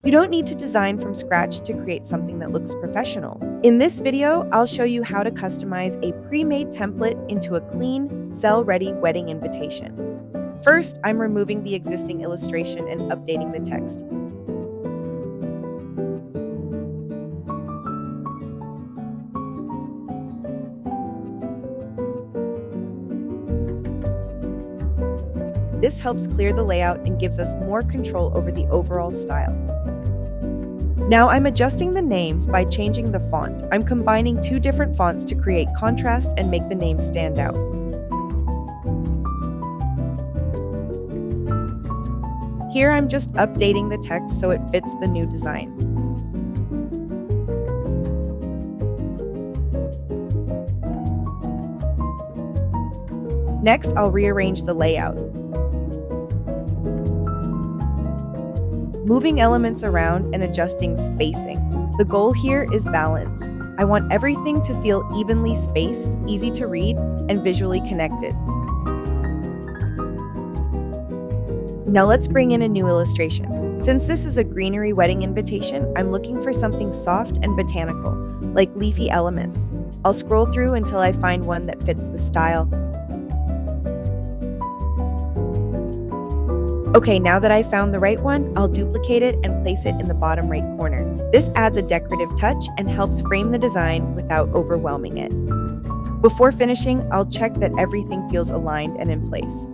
You don't need to design from scratch to create something that looks professional. In this video, I'll show you how to customize a pre-made template into a clean, sell-ready wedding invitation. First, I'm removing the existing illustration and updating the text. This helps clear the layout and gives us more control over the overall style. Now I'm adjusting the names by changing the font. I'm combining two different fonts to create contrast and make the names stand out. Here I'm just updating the text so it fits the new design. Next, I'll rearrange the layout. Moving elements around and adjusting spacing. The goal here is balance. I want everything to feel evenly spaced, easy to read, and visually connected. Now let's bring in a new illustration. Since this is a greenery wedding invitation, I'm looking for something soft and botanical, like leafy elements. I'll scroll through until I find one that fits the style. Okay, now that I've found the right one, I'll duplicate it and place it in the bottom right corner. This adds a decorative touch and helps frame the design without overwhelming it. Before finishing, I'll check that everything feels aligned and in place.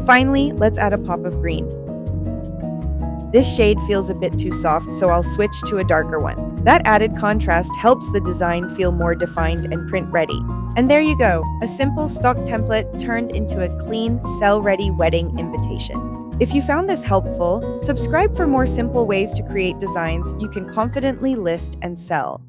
Finally, let's add a pop of green. This shade feels a bit too soft, so I'll switch to a darker one. That added contrast helps the design feel more defined and print-ready. And there you go, a simple stock template turned into a clean, sell-ready wedding invitation. If you found this helpful, subscribe for more simple ways to create designs you can confidently list and sell.